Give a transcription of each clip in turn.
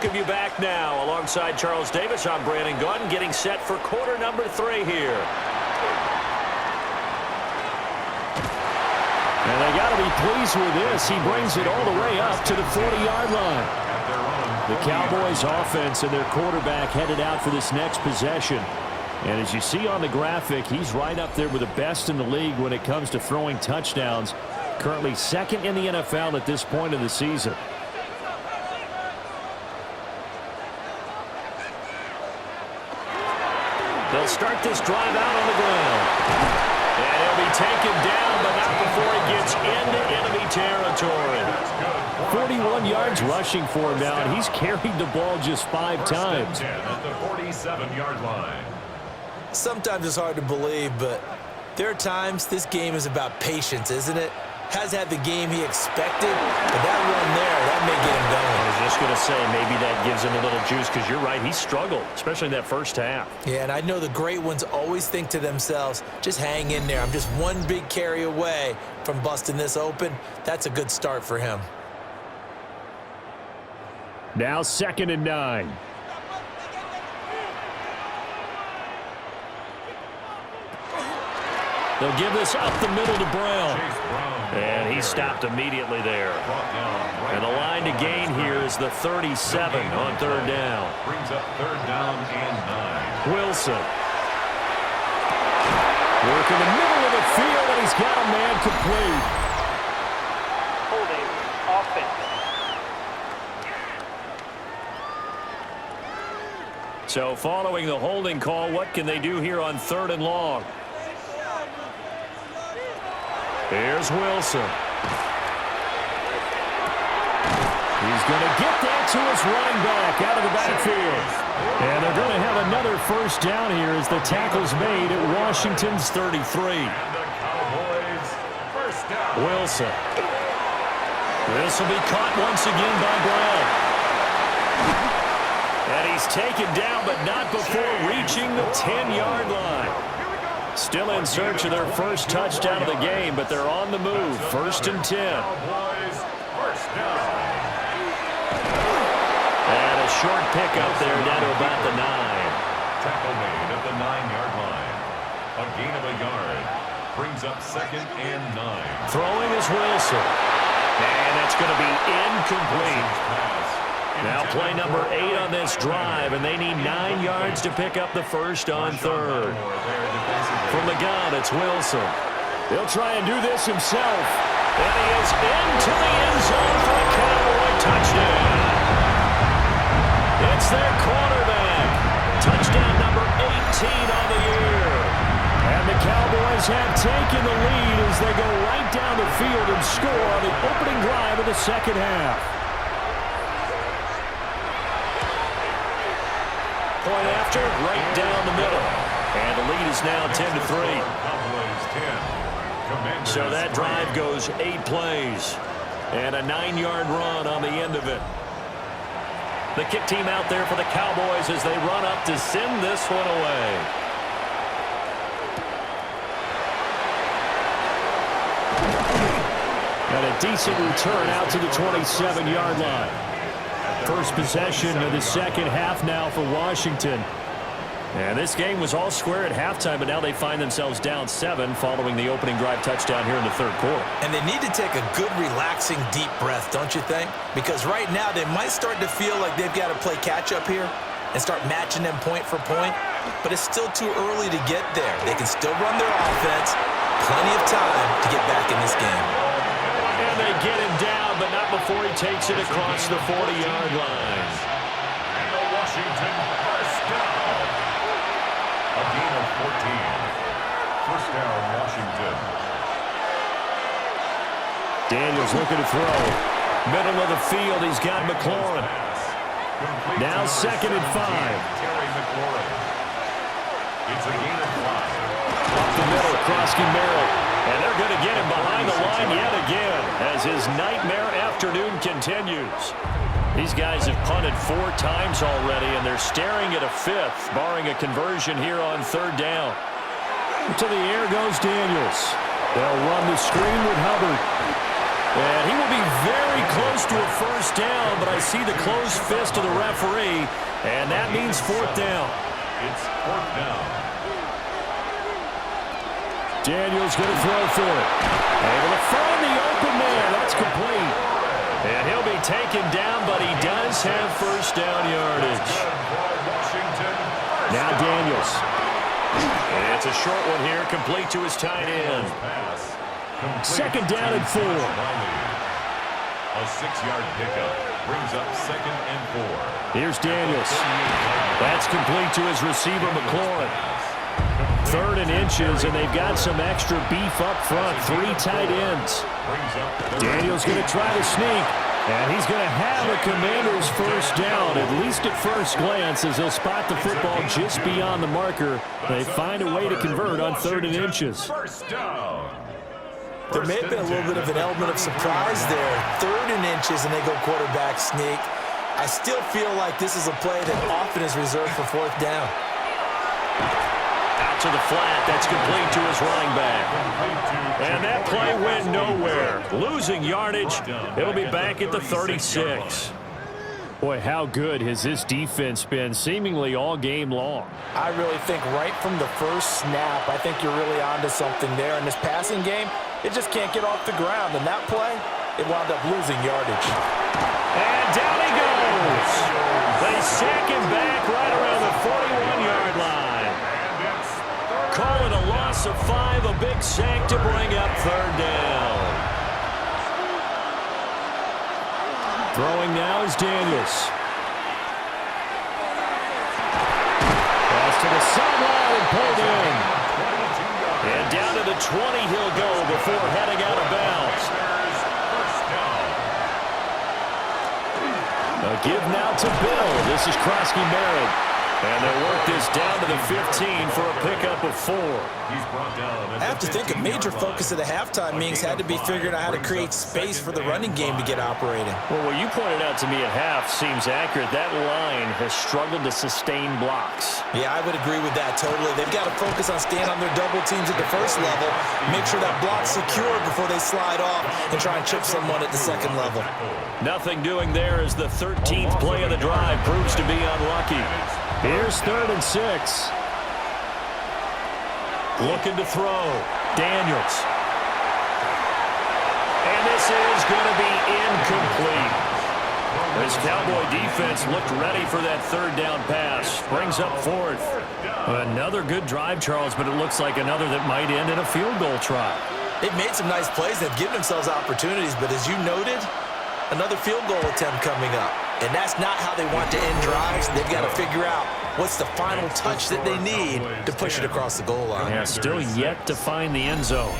welcome you back now. Alongside Charles Davis, I'm Brandon Gunn, getting set for quarter number 3 here. And they got to be pleased with this. He brings it all the way up to the 40-yard line. The Cowboys offense and their quarterback headed out for this next possession. And as you see on the graphic, he's right up there with the best in the league when it comes to throwing touchdowns. Currently second in the NFL at this point of the season. They'll start this drive out on the ground. And he'll be taken down, but not before he gets into enemy territory. 41 yards rushing for him now, and he's carried the ball just 5 times. At the 47-yard line. Sometimes it's hard to believe, but there are times this game is about patience, isn't it? Has had the game he expected, but that run there, that may get him going. I was just going to say, maybe that gives him a little juice, because you're right, he struggled, especially in that first half. Yeah, and I know the great ones always think to themselves, just hang in there. I'm just one big carry away from busting this open. That's a good start for him. Now 2nd and 9. They'll give this up the middle to Brown. And he stopped immediately there. And the line to gain here is the 37 on 3rd down. Brings up 3rd down and 9. Wilson. Work in the middle of the field, and he's got a man complete. Holding offense. So following the holding call, what can they do here on 3rd and long? Here's Wilson. He's going to get that to his running back out of the backfield. And they're going to have another first down here as the tackle's made at Washington's 33. And the Cowboys first down. Wilson. This will be caught once again by Brown. And he's taken down, but not before reaching the 10-yard line. Still in search of their first touchdown of the game, but they're on the move. 1st and 10. Cowboys first down. And a short pickup there down to about the 9. Tackle made at the 9-yard line. A gain of a yard. Brings up 2nd and 9. Throwing is Wilson. And that's going to be incomplete. Now play number 8 on this drive, and they need 9 yards to pick up the first on 3rd. From the gun, it's Wilson. He'll try and do this himself. And he is into the end zone for a Cowboy touchdown. It's their quarterback. Touchdown number 18 on the year. And the Cowboys have taken the lead as they go right down the field and score on the opening drive of the second half. Point after, right down the middle. And the lead is now 10-3. So that drive goes 8 plays. And a 9-yard run on the end of it. The kick team out there for the Cowboys as they run up to send this one away. And a decent return out to the 27-yard line. First possession of the second half now for Washington. And this game was all square at halftime, but now they find themselves down 7 following the opening drive touchdown here in the 3rd quarter. And they need to take a good, relaxing, deep breath, don't you think? Because right now they might start to feel like they've got to play catch-up here and start matching them point for point. But it's still too early to get there. They can still run their offense. Plenty of time to get back in this game. And they get him down, but not before he takes it across the 40-yard line. And the Washington first down. A gain of 14. First down, Washington. Daniels looking to throw. Middle of the field, he's got McLaurin. Now 2nd and 5. Terry McLaurin. It's a gain of 5. Up the middle, Krosky Merrill. And they're going to get him behind the line yet again as his nightmare afternoon continues. These guys have punted 4 times already, and they're staring at a 5th, barring a conversion here on 3rd down. To the air goes Daniels. They'll run the screen with Hubbard. And he will be very close to a first down, but I see the closed fist of the referee, and that means fourth down. It's fourth down. Daniels going to throw for it. Able to find the open man. That's complete. And he'll be taken down, but he does have first down yardage. Now Daniels. And it's a short one here, complete to his tight end. Second down and 4. A 6-yard pickup brings up second and 4. Here's Daniels. That's complete to his receiver, McLaurin. Third and inches, and they've got some extra beef up front. 3 tight ends. Daniels going to try to sneak, and he's going to have a Commander's first down, at least at first glance, as they'll spot the football just beyond the marker. They find a way to convert on 3rd and inches. First down. There may have been a little bit of an element of surprise there. 3rd and inches, and they go quarterback sneak. I still feel like this is a play that often is reserved for 4th down. Out to the flat. That's complete to his running back. And that play went nowhere. Losing yardage. It'll be back at the 36. Boy, how good has this defense been seemingly all game long? I really think right from the first snap, I think you're really onto something there. In this passing game, it just can't get off the ground. And that play, it wound up losing yardage. And down he goes. They sack him back right around the 41-yard line. Call it a loss of 5, a big sack to bring up 3rd down. Throwing now is Daniels. Pass to the sideline and pulled in. And down to the 20 he'll go before heading out of bounds. A give now to Bill. This is Krosky-Merritt. And they'll work this down to the 15 for a pickup of 4. I have to think a major focus of the halftime meetings had to be figuring out how to create space for the running game to get operating. Well, what you pointed out to me at half seems accurate. That line has struggled to sustain blocks. Yeah, I would agree with that totally. They've got to focus on staying on their double teams at the first level, make sure that block's secure before they slide off and try and chip someone at the second level. Nothing doing there as the 13th play of the drive proves to be unlucky. Here's 3rd and 6. Looking to throw. Daniels. And this is going to be incomplete. This Cowboy defense looked ready for that 3rd down pass. Brings up 4th. Another good drive, Charles, but it looks like another that might end in a field goal try. They've made some nice plays. They've given themselves opportunities, but as you noted, another field goal attempt coming up. And that's not how they want to end drives. They've got to figure out what's the final touch that they need to push it across the goal line. Yeah, still yet to find the end zone.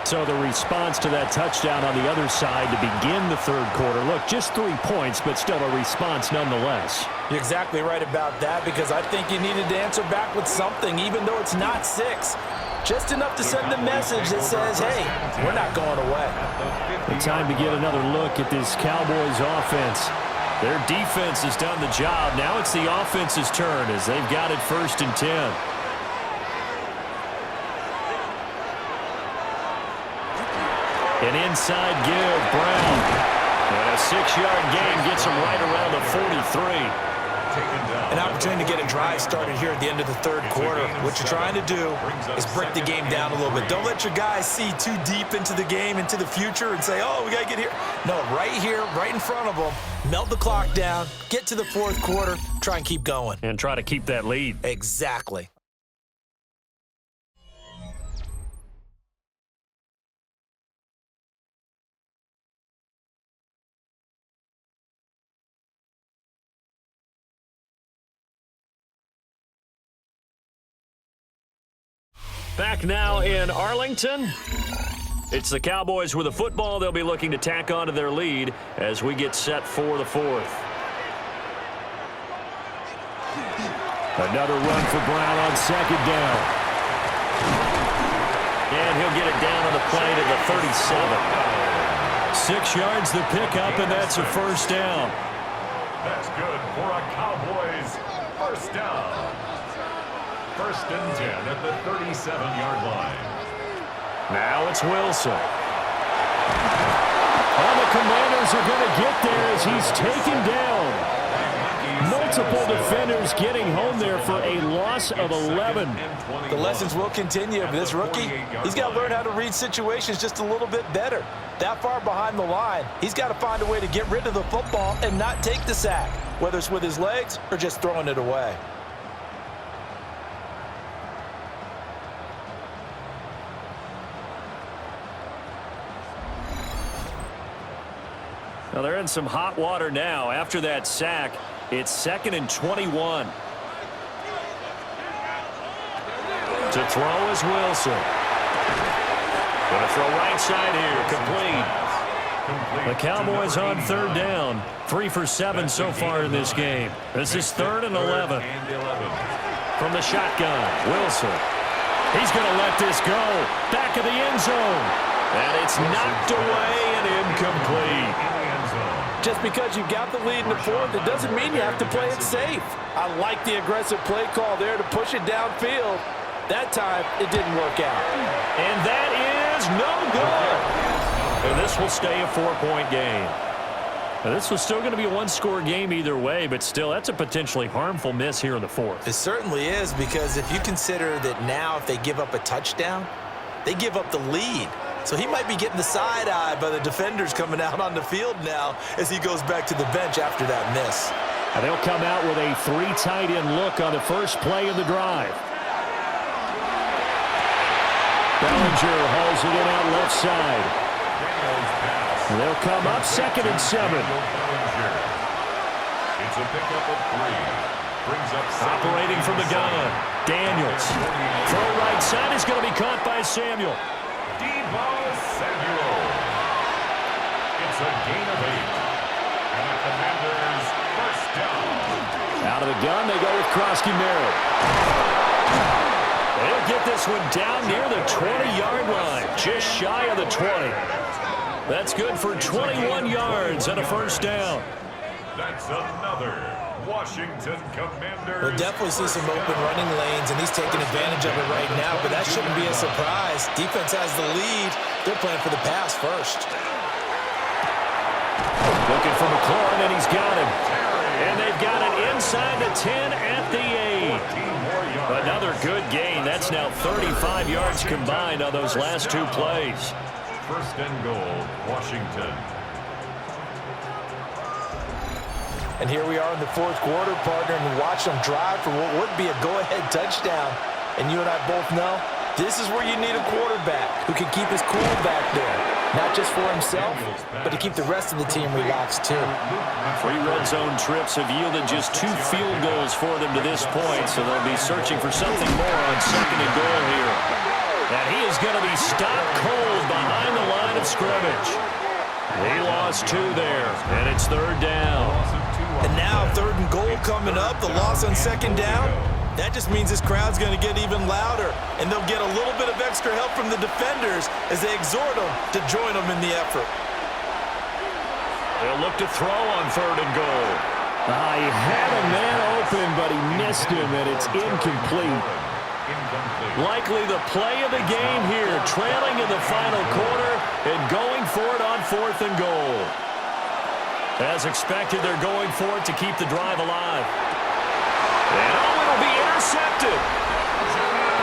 So the response to that touchdown on the other side to begin the 3rd quarter. Look, just 3 points, but still a response nonetheless. You're exactly right about that, because I think you needed to answer back with something, even though it's not 6. Just enough to send a message that says, hey, we're not going away. The time to get another look at this Cowboys offense. Their defense has done the job. Now it's the offense's turn as they've got it 1st and 10. An inside give, Brown. And a 6-yard gain gets him right around the 43. An opportunity to get a drive started here at the end of the 3rd quarter. What you're trying to do is break the game down a little bit. Don't let your guys see too deep into the game, into the future, and say, oh, we got to get here. No, right here, right in front of them, melt the clock down, get to the 4th quarter, try and keep going. And try to keep that lead. Exactly. Back now in Arlington. It's the Cowboys with the football. They'll be looking to tack on to their lead as we get set for the 4th. Another run for Brown on 2nd down. And he'll get it down on the play to the 37. 6 yards the pickup, and that's a 1st down. That's good for a Cowboys 1st down. 1st and 10 at the 37-yard line. Now it's Wilson. And the Commanders are going to get there as he's taken down. Multiple defenders getting home there for a loss of 11. The lessons will continue. This rookie, he's got to learn how to read situations just a little bit better. That far behind the line, he's got to find a way to get rid of the football and not take the sack, whether it's with his legs or just throwing it away. Now they're in some hot water now. After that sack, it's 2nd and 21. To throw is Wilson. Going to throw right side here, complete. The Cowboys on 3rd down. 3 for 7 so far in this game. This is 3rd and 11. From the shotgun, Wilson. He's going to let this go. Back of the end zone. And it's knocked away and incomplete. Just because you've got the lead in the 4th, it doesn't mean you have to play it safe. I like the aggressive play call there to push it downfield. That time, it didn't work out. And that is no good. And this will stay a 4-point game. Now, this was still going to be a one-score game either way, but still, that's a potentially harmful miss here in the 4th. It certainly is, because if you consider that now if they give up a touchdown, they give up the lead. So he might be getting the side-eye by the defenders coming out on the field now as he goes back to the bench after that miss. And they'll come out with a 3 tight end look on the first play of the drive. Bellinger hauls it in out left side. They'll come up 2nd and 7. It's a pickup of 3. Brings up Operating from the gun, Daniels. Throw right side is going to be caught by Samuel. Samuel. It's a gain of 8. And the Commanders first down. Out of the gun, they go with Krosky-Merritt. They'll get this one down near the 20-yard line, just shy of the 20. That's good for 21 yards and a first down. That's another Washington Commanders. We'll definitely see some open running lanes, and he's taking advantage of it right now, but that shouldn't be a surprise. Defense has the lead. They're playing for the pass first. Looking for McLaurin, and he's got him. And they've got it inside the 10 at the 8. Another good gain. That's now 35 yards combined on those last 2 plays. First and goal, Washington. And here we are in the 4th quarter, partner, and watch them drive for what would be a go-ahead touchdown. And you and I both know this is where you need a quarterback who can keep his cool back there. Not just for himself, but to keep the rest of the team relaxed too. 3 red zone trips have yielded just 2 field goals for them to this point, so they'll be searching for something more on 2nd and goal here. And he is going to be stopped cold behind the line of scrimmage. He lost 2 there, and it's 3rd down. And now 3rd and goal coming up, the loss on 2nd down. That just means this crowd's going to get even louder, and they'll get a little bit of extra help from the defenders as they exhort them to join them in the effort. They'll look to throw on 3rd and goal. He had a man open, but he missed him, and it's incomplete. Likely the play of the game here, trailing in the final quarter and going for it on 4th and goal. As expected, they're going for it to keep the drive alive. And it'll be intercepted.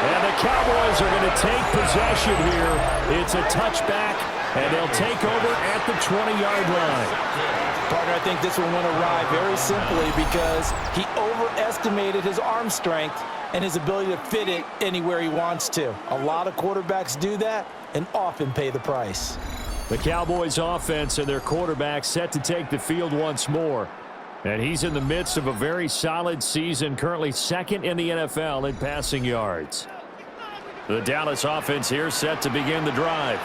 And the Cowboys are going to take possession here. It's a touchback, and they'll take over at the 20-yard line. Partner, I think this one went awry very simply because he overestimated his arm strength and his ability to fit it anywhere he wants to. A lot of quarterbacks do that and often pay the price. The Cowboys offense and their quarterback set to take the field once more. And he's in the midst of a very solid season, currently 2nd in the NFL in passing yards. The Dallas offense here set to begin the drive.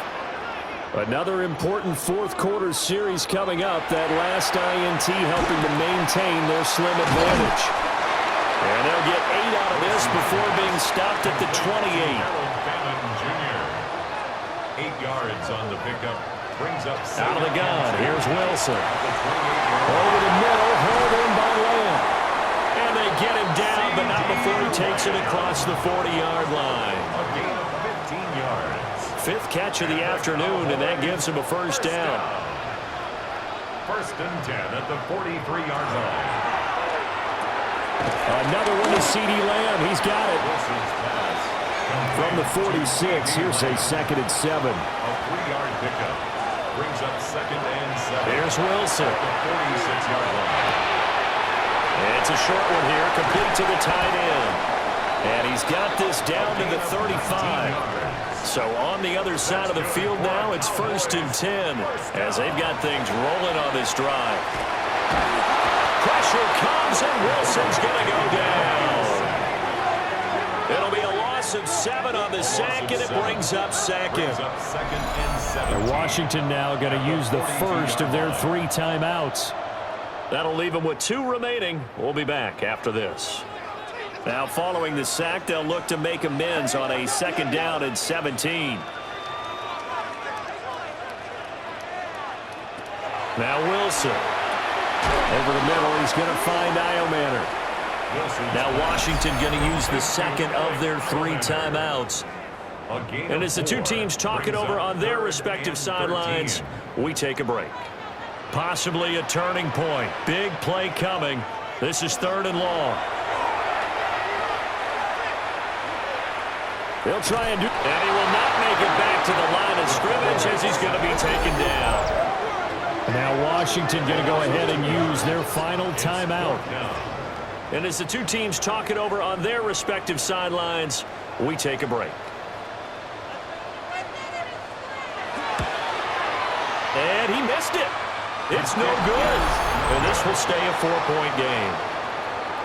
Another important 4th quarter series coming up. That last INT helping to maintain their slim advantage. And they'll get 8 out of this before being stopped at the 28. 8 yards on the pickup. Brings up out of the gun. Here's Wilson. Over the middle, held in by Lamb. And they get him down, but not before he takes it across the 40-yard line. A gain of 15 yards. 5th catch of the afternoon, and that gives him a first down. First and 10 at the 43-yard line. Another one to C.D. Lamb. He's got it. Wilson's pass. From the 46, here's a 2nd and 7. A 3-yard pickup. Brings up 2nd and 7. Here's Wilson. At the 46-yard line. It's a short one here, complete to the tight end. And he's got this down to the 35. So on the other side of the field now, it's 1st and 10 as they've got things rolling on this drive. Pressure comes, and Wilson's going to go down. It'll be a loss of 7 on the sack, and it brings up 2nd. And Washington now going to use the first of their 3 timeouts. That'll leave them with 2 remaining. We'll be back after this. Now, following the sack, they'll look to make amends on a 2nd down and 17. Now Wilson. Over the middle, he's going to find Iomanner. Now Washington going to use the 2nd of their 3 timeouts. And as the 2 teams talk it over on their respective sidelines, we take a break. Possibly a turning point. Big play coming. This is 3rd and long. They'll try and do, and he will not make it back to the line of scrimmage as he's going to be taken down. Now Washington going to go ahead and use their final timeout. And as the 2 teams talk it over on their respective sidelines, we take a break. And he missed it. It's no good. And this will stay a 4-point game.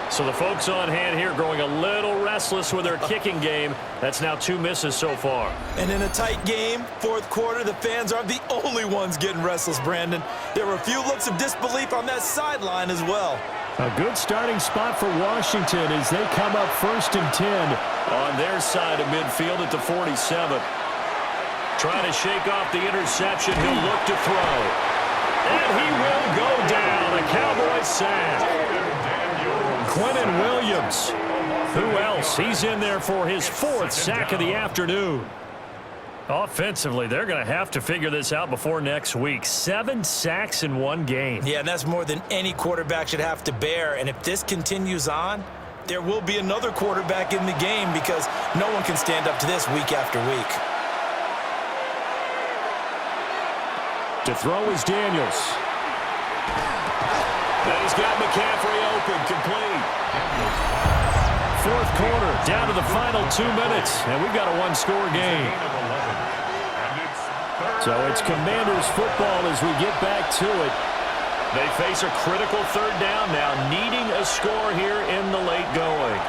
So the folks on hand here growing a little restless with their kicking game. That's now 2 misses so far. And in a tight game, 4th quarter, the fans aren't the only ones getting restless, Brandon. There were a few looks of disbelief on that sideline as well. A good starting spot for Washington as they come up 1st and 10. On their side of midfield at the 47. Trying to shake off the interception. He'll look to throw. And he will go down. A Cowboys sack. Quentin Williams. Who else? He's in there for his 4th sack of the afternoon. Offensively, they're going to have to figure this out before next week. 7 sacks in 1 game. Yeah, and that's more than any quarterback should have to bear. And if this continues on, there will be another quarterback in the game because no one can stand up to this week after week. To throw is Daniels. And he's got McCaffrey open, complete. 4th quarter, down to the final 2 minutes, and we've got a 1-score game. So it's Commanders football as we get back to it. They face a critical 3rd down now, needing a score here in the late going.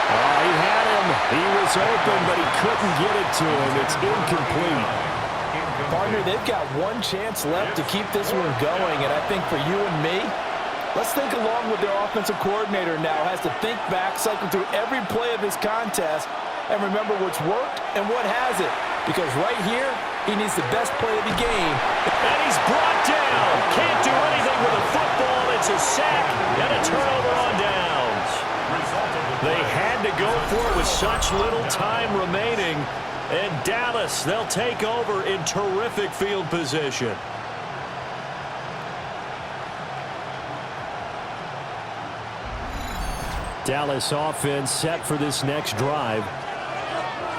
He had him. He was open, but he couldn't get it to him. It's incomplete. Partner, they've got 1 chance left to keep this one going, and I think for you and me, let's think along with their offensive coordinator now. Has to think back, cycle through every play of this contest, and remember what's worked and what hasn't. Because right here, he needs the best play of the game. And he's brought down. Can't do anything with a football. It's a sack and a turnover on downs. They had to go for it with such little time remaining. And Dallas, they'll take over in terrific field position. Dallas offense set for this next drive.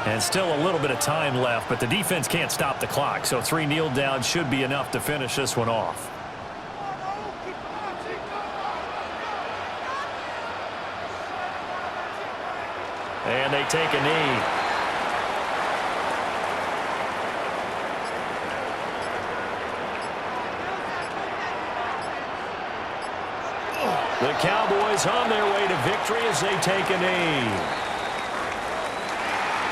And still a little bit of time left, but the defense can't stop the clock. So 3 kneel downs should be enough to finish this one off. And they take a knee. The Cowboys on their way to victory as they take a knee.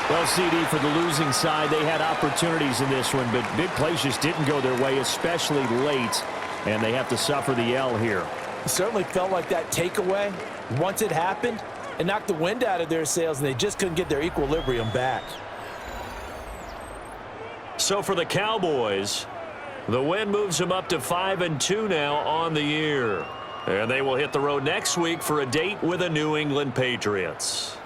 Well, CD, for the losing side, they had opportunities in this one, but big plays just didn't go their way, especially late, and they have to suffer the L here. It certainly felt like that takeaway, once it happened, it knocked the wind out of their sails, and they just couldn't get their equilibrium back. So for the Cowboys, the win moves them up to 5-2 now on the year. And they will hit the road next week for a date with the New England Patriots.